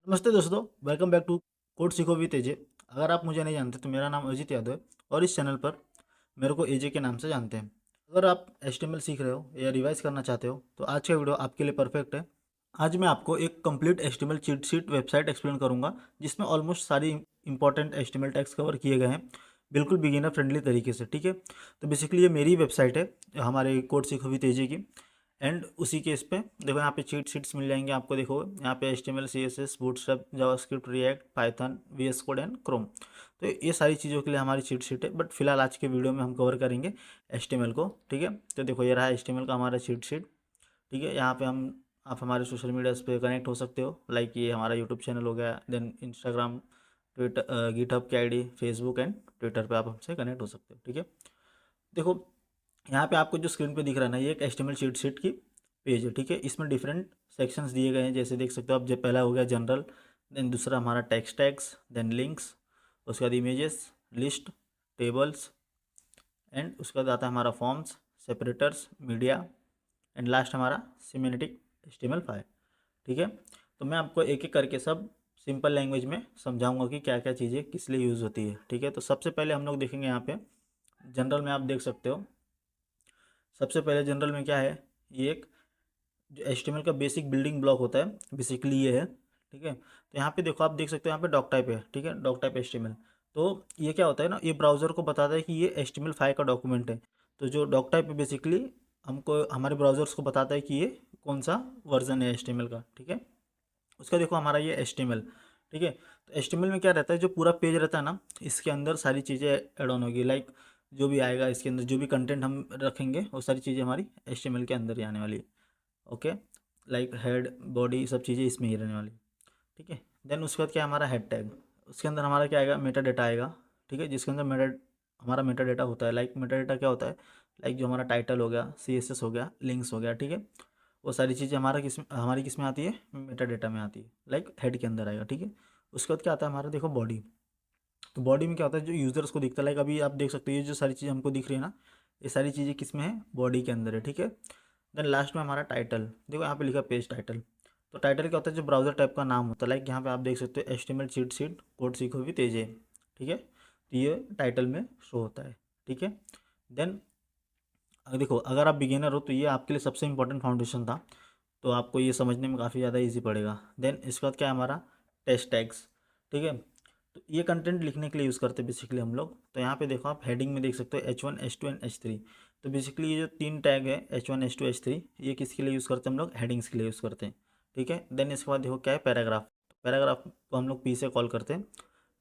नमस्ते दोस्तों, welcome back to code सीखो विद एजे। अगर आप मुझे नहीं जानते तो मेरा नाम अजित यादव है और इस चैनल पर मेरे को एजे के नाम से जानते हैं। अगर आप एचटीएमएल सीख रहे हो या रिवाइज करना चाहते हो तो आज का वीडियो आपके लिए परफेक्ट है। आज मैं आपको एक complete HTML cheat sheet website explain करूंगा जिसमें ऑलमोस्ट सारी इंपॉर्टेंट एचटीएमएल टैग्स कवर किए गए हैं, बिल्कुल बिगिनर फ्रेंडली तरीके से। ठीक है, तो बेसिकली ये मेरी वेबसाइट है, हमारे कोड सीखो विद एजे की। एंड उसी केस पे देखो यहाँ पे चीट शीट्स मिल जाएंगे आपको। देखो यहाँ पे HTML CSS bootstrap JavaScript react Python VS code and Chrome. तो ये सारी चीज़ों के लिए हमारी चीट शीट है, बट फिलहाल आज के वीडियो में हम कवर करेंगे HTML को। ठीक है, तो देखो ये रहा HTML का हमारा चीट शीट। ठीक है, यहाँ पे आप हमारे सोशल मीडियाज़ पे कनेक्ट हो सकते हो, लाइक ये हमारा यूट्यूब चैनल हो गया, देन इंस्टाग्राम, ट्विटर, गिटहब की ID, फेसबुक एंड ट्विटर पे आप हमसे कनेक्ट हो सकते हो। ठीक है, देखो यहाँ पे आपको जो स्क्रीन पे दिख रहा है ना, ये एक HTML चीट शीट की पेज है। ठीक है, इसमें डिफरेंट सेक्शंस दिए गए हैं, जैसे देख सकते हो आप। जो पहला हो गया जनरल, देन दूसरा हमारा टेक्स्ट टैग्स, देन लिंक्स, उसके बाद इमेजेस, लिस्ट, टेबल्स, एंड उसके बाद आता है हमारा forms, separators, media, and last हमारा सिमेटिक HTML फाइल। ठीक है, तो मैं आपको एक एक करके सब सिंपल लैंग्वेज में समझाऊंगा कि क्या क्या चीज़ें किस लिए यूज़ होती है। ठीक है, तो सबसे पहले हम लोग देखेंगे यहाँ पे जनरल में। आप देख सकते हो सबसे पहले जनरल में क्या है, ये एक जो HTML का बेसिक बिल्डिंग ब्लॉक होता है, बेसिकली ये है। ठीक है, तो यहाँ पे देखो, आप देख सकते हो यहाँ पे डॉक टाइप है। ठीक है, डॉक टाइप HTML। तो ये क्या होता है ना, ये ब्राउज़र को बताता है कि ये HTML5 का डॉक्यूमेंट है। तो जो डॉक टाइप है बेसिकली हमको, हमारे ब्राउज़र्स को बताता है कि ये कौन सा वर्जन है HTML का। ठीक है, उसका देखो हमारा ये HTML। ठीक है, तो HTML में क्या रहता है, जो पूरा पेज रहता है ना, इसके अंदर सारी चीज़ें ऐड ऑन होगी। लाइक जो भी आएगा इसके अंदर, जो भी कंटेंट हम रखेंगे वो सारी चीज़ें हमारी HTML के अंदर ही आने वाली है। ओके, लाइक हेड बॉडी सब चीज़ें इसमें ही रहने वाली। ठीक है, देन उसके बाद क्या है हमारा हेड टैग। उसके अंदर हमारा क्या आएगा, मेटा डेटा आएगा। ठीक है, जिसके अंदर हमारा मेटा डेटा होता है। लाइक मेटा डेटा क्या होता है, लाइक जो हमारा टाइटल हो गया, CSS हो गया, लिंक्स हो गया। ठीक है, वो सारी चीज़ें हमारी किस में आती है, मेटा डेटा में आती है, लाइक हेड के अंदर आएगा। ठीक है, उसके बाद क्या आता है हमारा, देखो बॉडी। तो बॉडी में क्या होता है, जो यूज़र्स को दिखता है, लाइक अभी आप देख सकते हो ये जो सारी चीज़ें हमको दिख रही है ना, ये सारी चीज़ें किस में है, बॉडी के अंदर है। ठीक है, देन लास्ट में हमारा टाइटल। देखो यहाँ पे लिखा पेज टाइटल। तो टाइटल क्या होता है, जो ब्राउज़र टाइप का नाम होता है। लाइक यहाँ पे आप देख सकते हो HTML चीट शीट कोड सीखो विद एजे। ठीक है, तो ये टाइटल में शो होता है। ठीक है, देन देखो अगर आप बिगिनर हो तो ये आपके लिए सबसे इंपॉर्टेंट फाउंडेशन था, तो आपको ये समझने में काफ़ी ज़्यादा इजी पड़ेगा। देन इसके बाद क्या है हमारा टेक्स्ट टैग्स। ठीक है, तो ये कंटेंट लिखने के लिए यूज़ करते हैं बेसिकली हम लोग। तो यहाँ पे देखो आप हेडिंग में देख सकते हो H1 H2 एंड H3। तो बेसिकली ये जो तीन टैग है H1 H2 H3, ये किसके लिए यूज़ करते हैं हम लोग, हेडिंग्स के लिए यूज़ करते हैं। ठीक है, देन इसके बाद देखो क्या है पैराग्राफ। पैराग्राफ को हम लोग P से कॉल करते हैं।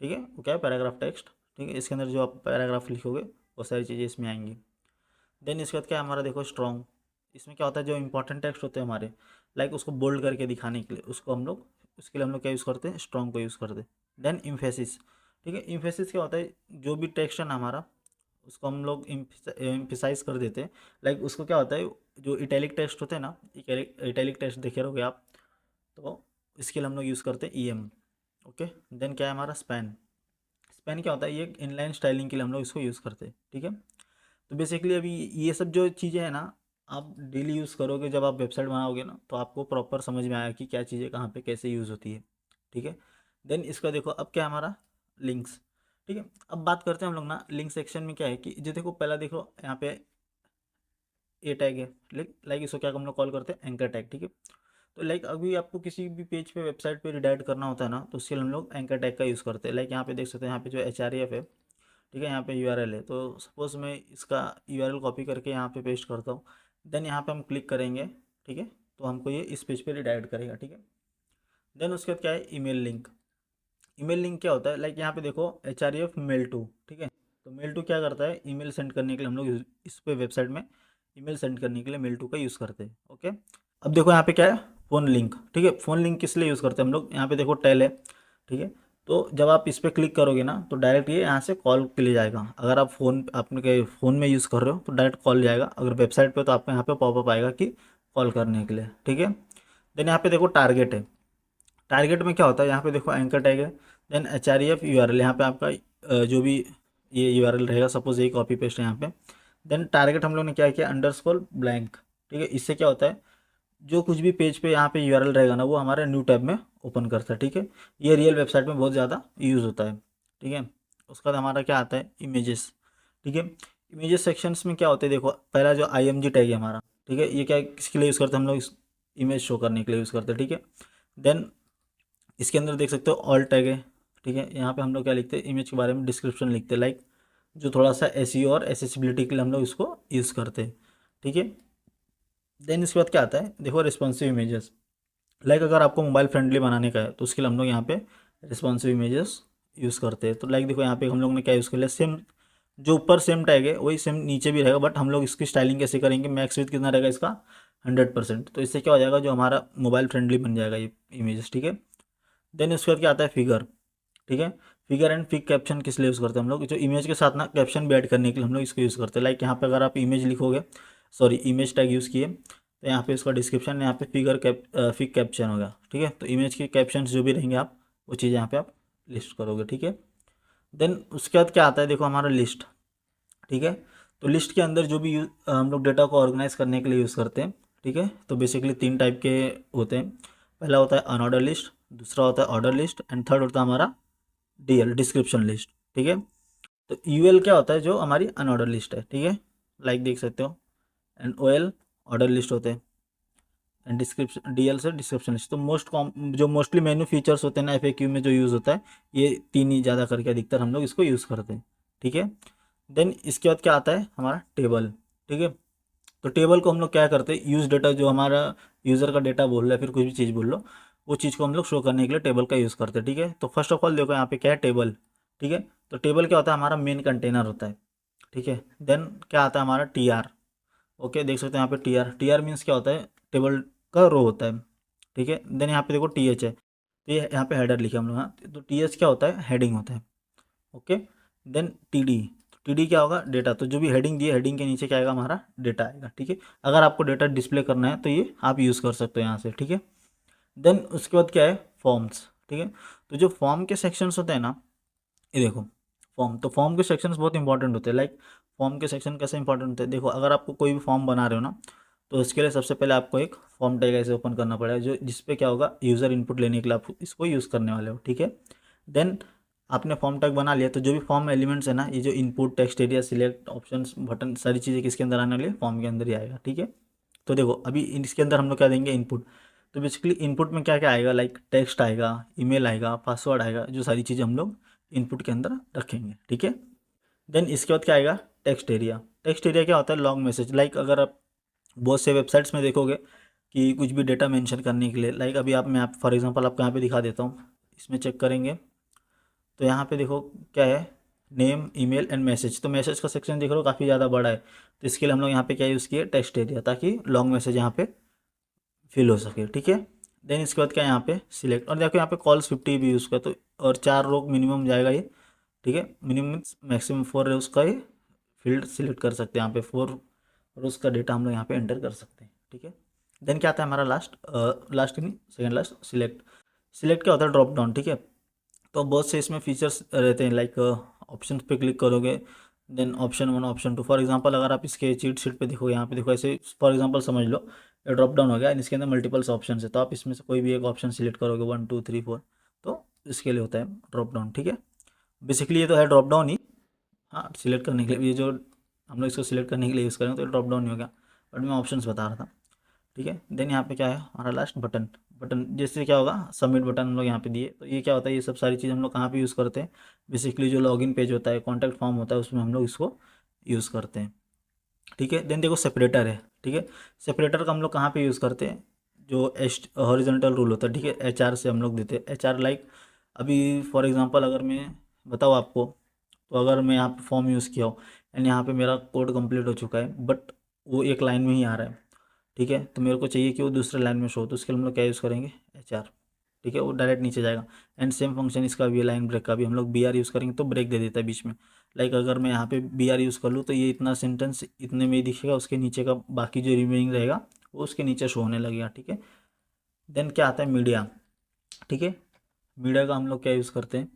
ठीक है, वो क्या है पैराग्राफ टेक्स्ट। ठीक है, इसके अंदर जो आप पैराग्राफ लिखोगे वो सारी चीज़ें इसमें आएंगी। देन इसके बाद क्या है हमारा, देखो स्ट्रॉन्ग। इसमें क्या होता है, जो इंपॉर्टेंट टेक्स्ट होते हैं हमारे, लाइक उसको बोल्ड करके दिखाने के लिए उसको हम लोग, उसके लिए हम लोग क्या यूज़ करते हैं, स्ट्रॉन्ग को यूज़ करते हैं। Then emphasis. ठीक है, इम्फेसिस क्या होता है, जो भी टेक्स्ट है ना हमारा, उसको हम लोग एम्फिसाइज कर देते हैं। लाइक उसको क्या होता है, जो इटैलिक टेक्स्ट होते हैं ना, इटैलिक टेक्स्ट देखे रहोगे आप, तो इसके लिए हम लोग यूज़ करते हैं EM। ओके, देन क्या है हमारा स्पैन। स्पैन क्या होता है, ये इनलाइन स्टाइलिंग के लिए हम लोग इसको यूज़ करते हैं। ठीक है, तो बेसिकली अभी ये सब जो चीज़ें हैं ना, आप डेली यूज़ करोगे, जब आप वेबसाइट बनाओगे ना, तो आपको प्रॉपर समझ में आएगा कि क्या चीज़ें कहाँ पे कैसे यूज़ होती है। ठीक है, देन इसका देखो अब क्या है हमारा लिंक्स। ठीक है, अब बात करते हैं हम लोग ना लिंक सेक्शन में। क्या है कि जो देखो पहला देखो यहाँ पे ए टैग है, लाइक इसको क्या हम लोग कॉल करते हैं, एंकर टैग। ठीक है, तो लाइक अभी आपको किसी भी पेज पे वेबसाइट पे रिडायरेक्ट करना होता है ना, तो उसके लिए हम लोग एंकर टैग का यूज़ करते हैं। लाइक यहाँ पे देख सकते हैं, यहाँ पे जो HREF है। ठीक है, यहाँ पे URL है, तो सपोज़ मैं इसका URL कॉपी करके यहाँ पे पेस्ट करता हूँ। देन यहाँ पे हम क्लिक करेंगे। ठीक है, तो हमको ये इस पेज पे रिडायरेक्ट करेगा। ठीक है, देन उसके बाद क्या है, ईमेल लिंक। ईमेल लिंक क्या होता है, लाइक यहाँ पे देखो HREF मेल टू। ठीक है, तो मेल टू क्या करता है, ईमेल सेंड करने के लिए हम लोग इस पे वेबसाइट में ईमेल सेंड करने के लिए मेल टू का यूज़ करते हैं। ओके, अब देखो यहाँ पे क्या है, फ़ोन लिंक। ठीक है, फ़ोन लिंक किस लिए यूज़ करते हैं हम लोग, यहाँ पे देखो टेल है। ठीक है, तो जब आप इस पर क्लिक करोगे ना, तो डायरेक्ट ये यहाँ से कॉल के लिए जाएगा। अगर आप अपने फ़ोन में यूज़ कर रहे हो तो डायरेक्ट कॉल जाएगा, अगर वेबसाइट पे तो आपको यहाँ पे पॉपअप आएगा कि कॉल करने के लिए। ठीक है, देन यहाँ पे देखो टारगेट है। टारगेट में क्या होता है, यहाँ पे देखो एंकर टैग है। देन HREF URL, यहाँ पे आपका जो भी ये URL रहेगा, सपोज यही कॉपी पेस्ट है यहाँ पे। देन टारगेट हम लोग ने क्या किया, अंडरस्कोर ब्लैंक। ठीक है, इससे क्या होता है, जो कुछ भी पेज पे यहाँ पे URL रहेगा ना, वो हमारे न्यू टैब में ओपन करता है। ठीक है, ये रियल वेबसाइट में बहुत ज़्यादा यूज़ होता है। ठीक है, उसका बाद हमारा क्या आता है, इमेजेस। ठीक है, इमेजेस सेक्शंस में क्या होते हैं, देखो पहला जो IMG टैग है हमारा, ठीक है, ये क्या किसके लिए यूज़ करते हैं हम लोग, इस इमेज शो करने के लिए यूज़ करते हैं। ठीक है, देन इसके अंदर देख सकते हो ऑल टैग है। ठीक है, यहाँ पे हम लोग क्या लिखते हैं, इमेज के बारे में डिस्क्रिप्शन लिखते हैं, लाइक जो थोड़ा सा SEO और एसेसिबिलिटी के लिए हम लोग इसको यूज़ करते हैं। ठीक है, देन इसके बाद क्या आता है, देखो रिस्पॉन्सिव इमेजेस, लाइक अगर आपको मोबाइल फ्रेंडली बनाने का है तो उसके लिए हम लोग यहाँ पे रिस्पॉन्सिव इमेजेस यूज़ करते हैं। तो लाइक देखो यहाँ पे हम लोग ने क्या यूज़ कर लिया, सेम जो ऊपर सेम टैग है वही सेम नीचे भी रहेगा, बट हम लोग इसकी स्टाइलिंग कैसे करेंगे, मैक्स विथ कितना रहेगा इसका, 100%। तो इससे क्या हो जाएगा, जो हमारा मोबाइल फ्रेंडली बन जाएगा ये इमेजेस। ठीक है, देन उसके बाद क्या आता है, फिगर। ठीक है, फिगर एंड फिग कैप्शन किस लिए यूज़ करते हैं हम लोग, जो इमेज के साथ ना कैप्शन भी ऐड करने के लिए हम लोग इसको यूज़ करते हैं। लाइक यहाँ पे अगर आप इमेज लिखोगे, सॉरी इमेज टैग यूज़ किए, तो यहाँ पे इसका डिस्क्रिप्शन, यहाँ पे फिग कैप्शन होगा। ठीक है, तो इमेज के कैप्शन जो भी रहेंगे आप वो चीज़ यहाँ पे आप लिस्ट करोगे। ठीक है, देन उसके बाद क्या आता है, देखो हमारा लिस्ट। ठीक है, तो लिस्ट के अंदर जो भी हम लोग डेटा को ऑर्गेनाइज करने के लिए यूज़ करते हैं। ठीक है, तो बेसिकली 3 टाइप के होते हैं। पहला होता है अनऑर्डर लिस्ट, दूसरा होता है ऑर्डर लिस्ट, एंड थर्ड होता है हमारा DL डिस्क्रिप्शन लिस्ट। ठीक है, तो UL क्या होता है, जो हमारी अनऑर्डर लिस्ट है। ठीक है, लाइक देख सकते हो, एंड OL ऑर्डर लिस्ट होते हैं, एंड डिस्क्रिप्शन DL से डिस्क्रिप्शन लिस्ट। तो जो मोस्टली मेन्यू फीचर्स होते हैं ना FAQ में जो यूज़ होता है, ये 3 ही ज़्यादा करके अधिकतर हम लोग इसको यूज़ करते हैं। ठीक है, देन इसके बाद क्या आता है हमारा टेबल। ठीक है, तो टेबल को हम लोग क्या करते हैं, यूज़ डेटा, जो हमारा यूज़र का डेटा बोल रहा है, फिर कुछ भी चीज़ बोल लो, वो चीज़ को हम लोग शो करने के लिए टेबल का यूज़ करते हैं। ठीक है, तो फर्स्ट ऑफ ऑल देखो यहाँ पे क्या है, टेबल। ठीक है, तो टेबल क्या होता है, हमारा मेन कंटेनर होता है। ठीक है, देन क्या आता है हमारा TR। ओके, देख सकते हैं यहाँ पे TR मीन्स क्या होता है, टेबल का रो होता है। ठीक है, देन यहाँ पे देखो TH है, तो ये यहाँ पे हेडर लिखे हम लोग, हाँ, तो TH क्या होता है, हेडिंग होता है। ओके, देन TD क्या होगा, डेटा। तो जो भी हेडिंग दी है, हेडिंग के नीचे क्या आएगा, हमारा डेटा आएगा। ठीक है, अगर आपको डेटा डिस्प्ले करना है तो ये आप यूज़ कर सकते हो यहाँ से। ठीक है, देन उसके बाद क्या है, फॉर्म्स। ठीक है, तो जो फॉर्म के सेक्शंस होते हैं ना, ये देखो फॉर्म, तो फॉर्म के सेक्शंस बहुत इंपॉर्टेंट होते हैं। लाइक फॉर्म के सेक्शन कैसे इंपॉर्टेंट होते हैं, देखो अगर आपको कोई भी फॉर्म बना रहे हो ना, तो उसके लिए सबसे पहले आपको एक फॉर्म टैग ऐसे ओपन करना पड़ेगा, जो जिसपे क्या होगा, यूज़र इनपुट लेने के लिए आप इसको यूज़ करने वाले हो। ठीक है, देन आपने फॉर्म टैग बना लिया, तो जो भी फॉर्म एलिमेंट्स है ना, ये जो input, text area, select, options, button, सारी चीज़ें किसके अंदर आने वाली है, फॉर्म के अंदर ही आएगा। ठीक है, तो देखो अभी इसके अंदर हम लोग क्या देंगे, इनपुट। तो बेसिकली इनपुट में क्या क्या आएगा, लाइक टेक्स्ट आएगा, ईमेल आएगा, पासवर्ड आएगा, जो सारी चीज़ें हम लोग इनपुट के अंदर रखेंगे। ठीक है, देन इसके बाद क्या आएगा, टेक्स्ट एरिया। टेक्स्ट एरिया क्या होता है, लॉन्ग मैसेज। लाइक अगर आप बहुत से वेबसाइट्स में देखोगे कि कुछ भी डेटा मेंशन करने के लिए, लाइक अभी मैं फॉर एग्जांपल आपको यहाँ पे दिखा देता हूँ, इसमें चेक करेंगे तो यहाँ पे देखो क्या है, नेम, ईमेल एंड मैसेज। तो मैसेज का सेक्शन देख रहे हो काफ़ी ज़्यादा बड़ा है, तो इसके लिए हम लोग यहाँ पे क्या यूज़ किए, टेक्स्ट एरिया, ताकि लॉन्ग मैसेज यहाँ पे फिल हो सके। ठीक है, देन इसके बाद क्या है, यहाँ पे सिलेक्ट, और देखो यहाँ पे कॉल्स 50 भी यूज़ का, तो और 4 रो मिनिमम जाएगा ये। ठीक है, मिनिमम मैक्सिमम 4 रोज का ये फील्ड सिलेक्ट कर सकते हैं, यहाँ पे 4 रोज का डेटा हम लोग यहाँ पे एंटर कर सकते हैं। ठीक है, देन क्या आता है हमारा लास्ट नहीं, सेकंड लास्ट, सिलेक्ट। सिलेक्ट क्या होता है, ड्रॉप डाउन। ठीक है, तो बहुत से इसमें फीचर्स रहते हैं, लाइक ऑप्शन पे क्लिक करोगे, then option 1, option 2। For example अगर आप इसके चीट शीट पे देखो, यहाँ पे देखो ऐसे फॉर एग्जांपल समझ लो, ये ड्रॉप डाउन हो गया, इसके अंदर मल्टीपल्स ऑप्शन है, तो आप इसमें से कोई भी एक ऑप्शन सिलेक्ट करोगे, 1 2 3 4, तो इसके लिए होता है ड्रॉप डाउन। ठीक है, बेसिकली ये तो है ड्रॉप डाउन ही, हाँ, सिलेक्ट करने के लिए, ये जो हम लोग इसको सिलेक्ट करने के लिए यूज़ करेंगे तो ड्रॉप डाउन ही हो गया, बट मैं ऑप्शंस बता रहा था। ठीक है, देन यहाँ पे क्या है हमारा लास्ट, बटन। बटन जैसे क्या होगा, सबमिट बटन हम लोग यहाँ पे दिए, तो ये क्या होता है, ये सब सारी चीज़ हम लोग कहाँ पे यूज़ करते हैं, बेसिकली जो लॉगिन पेज होता है, कॉन्टैक्ट फॉर्म होता है, उसमें हम लोग इसको यूज़ करते हैं। ठीक है, देन देखो सेपरेटर है। ठीक है, सेपरेटर का हम लोग कहाँ पे यूज़ करते हैं, जो हॉरिजॉन्टल रूल होता है। ठीक है, HR से हम लोग देते हैं, HR लाइक अभी फॉर एग्जांपल अगर मैं बताऊँ आपको, तो अगर मैं यहाँ पे फॉर्म यूज़ किया हो एंड यहाँ पे मेरा कोड कंप्लीट हो चुका है, बट वो एक लाइन में ही आ रहा है। ठीक है, तो मेरे को चाहिए कि वो दूसरे लाइन में शो हो, तो उसके लिए हम लोग क्या यूज़ करेंगे, HR। ठीक है, वो डायरेक्ट नीचे जाएगा। एंड सेम फंक्शन इसका भी, लाइन ब्रेक का भी हम लोग BR यूज़ करेंगे, तो ब्रेक दे देता है बीच में। लाइक अगर मैं यहाँ पे BR यूज़ कर लूँ, तो ये इतना सेंटेंस इतने में ही दिखेगा, उसके नीचे का बाकी जो रिमेनिंग रहेगा वो उसके नीचे शो होने लगेगा। ठीक है, देन क्या आता है, मीडिया। ठीक है, मीडिया का हम लोग क्या यूज़ करते हैं,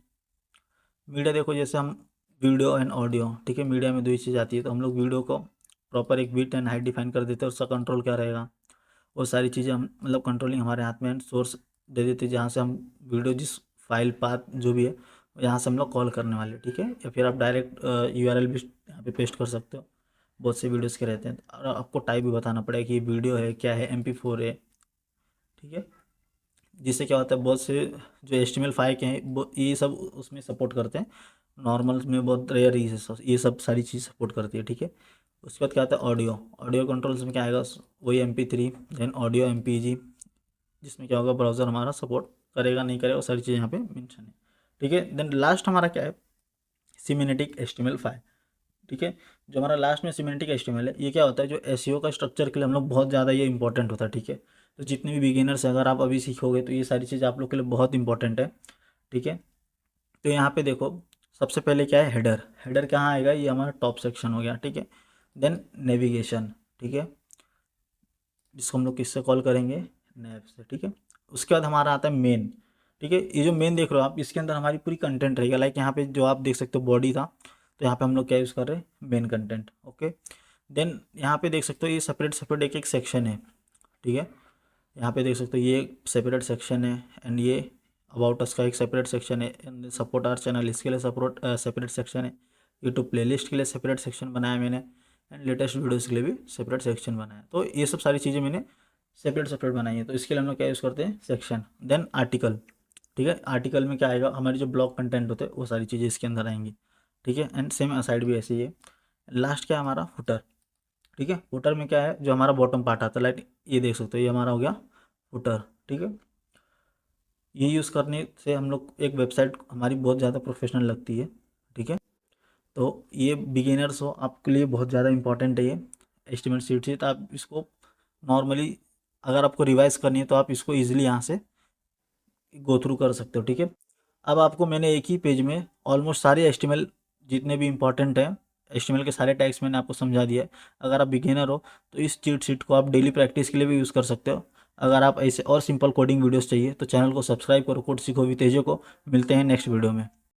मीडिया देखो जैसे हम वीडियो एंड ऑडियो। ठीक है, मीडिया में 2 ही चीज़ आती है, तो हम लोग वीडियो को प्रॉपर एक विड्थ एंड हाइट डिफाइन कर देते हैं, उसका कंट्रोल क्या रहेगा, वो सारी चीज़ें हम मतलब कंट्रोलिंग हमारे हाथ में, एंड सोर्स दे देते हैं जहाँ से हम वीडियो जिस फाइल पाथ जो भी है यहाँ से हम लोग कॉल करने वाले, ठीक है। या फिर आप डायरेक्ट URL भी यहाँ पे पेस्ट कर सकते हो, बहुत से वीडियोस के रहते हैं। और आपको टाइप भी बताना पड़ेगा कि वीडियो है क्या है, MP4 है, ठीक है। जिससे क्या होता है बहुत से जो HTML5 के हैं ये सब उसमें सपोर्ट करते हैं, नॉर्मल में बहुत रेयर ये सब सारी चीज़ सपोर्ट करती है, ठीक है। उसके बाद क्या आता है ऑडियो, ऑडियो कंट्रोल्स में क्या आएगा, वही MP3, देन ऑडियो MPG, जिसमें क्या होगा ब्राउज़र हमारा सपोर्ट करेगा नहीं करेगा, वो सारी चीज़ यहाँ पे मेंशन है, ठीक है। देन लास्ट हमारा क्या है, सिमेंटिक HTML5, ठीक है। जो हमारा लास्ट में सिमेंटिक HTML है, ये क्या होता है जो SEO का स्ट्रक्चर के लिए हम लोग बहुत ज़्यादा ये इंपॉर्टेंट होता है, ठीक है। तो जितने भी बिगिनर्स हैं अगर आप अभी सीखोगे तो ये सारी चीज़ आप लोग के लिए बहुत इंपॉर्टेंट है, ठीक है। तो यहाँ पे देखो सबसे पहले क्या है, हेडर, हेडर कहाँ आएगा, ये हमारा टॉप सेक्शन हो गया, ठीक है। देन नेविगेशन, ठीक है, जिसको हम लोग किससे कॉल करेंगे, नेव से, ठीक है। उसके बाद हमारा आता है मेन, ठीक है। ये जो मेन देख रहे हो आप, इसके अंदर हमारी पूरी कंटेंट रहेगा। लाइक यहाँ पे जो आप देख सकते हो बॉडी था, तो यहाँ पे हम लोग क्या यूज़ कर रहे हैं, मेन कंटेंट, ओके। देन यहाँ पे देख सकते हो ये सेपरेट सेपरेट एक एक सेक्शन है, ठीक है। यहाँ पे देख सकते हो ये सेपरेट सेक्शन है, एंड ये अबाउट अस का एक सेपरेट सेक्शन है, एंड सपोर्ट आवर चैनल इसके लिए सेपरेट सेक्शन है, यूट्यूब प्लेलिस्ट के लिए सेपरेट सेक्शन बनाया मैंने, एंड लेटेस्ट वीडियोज़ के लिए भी सेपरेट सेक्शन बनाया। तो ये सब सारी चीज़ें मैंने सेपरेट सेपरेट बनाई है। तो इसके लिए हम लोग क्या यूज़ करते हैं, सेक्शन। देन आर्टिकल, ठीक है। आर्टिकल में क्या आएगा, हमारी जो ब्लॉग कंटेंट होते हैं वो सारी चीज़ें इसके अंदर आएंगी, ठीक है। एंड सेम साइड भी ऐसे ही है। लास्ट क्या है हमारा, फुटर, ठीक है। फुटर में क्या है, जो हमारा बॉटम पार्ट आता है, लाइक ये देख सकते हो ये हमारा हो गया फुटर, ठीक है। ये यूज़ करने से हम लोग एक वेबसाइट हमारी बहुत ज़्यादा प्रोफेशनल लगती है, ठीक है। तो ये बिगिनर्स हो आपके लिए बहुत ज़्यादा इंपॉर्टेंट है ये एस्टिमेट शीट है। तो आप इसको नॉर्मली अगर आपको रिवाइज करनी है तो आप इसको ईजिली यहाँ से गो थ्रू कर सकते हो, ठीक है। अब आपको मैंने एक ही पेज में ऑलमोस्ट सारे एस्टिमेल जितने भी इंपॉर्टेंट हैं, एस्टिमेल के सारे टैग्स मैंने आपको समझा दिया है। अगर आप बिगिनर हो तो इस चीट शीट को आप डेली प्रैक्टिस के लिए भी यूज़ कर सकते हो। अगर आप ऐसे और सिंपल कोडिंग वीडियोस चाहिए तो चैनल को सब्सक्राइब करो, कोड सीखो विद तेजो को। मिलते हैं नेक्स्ट वीडियो में।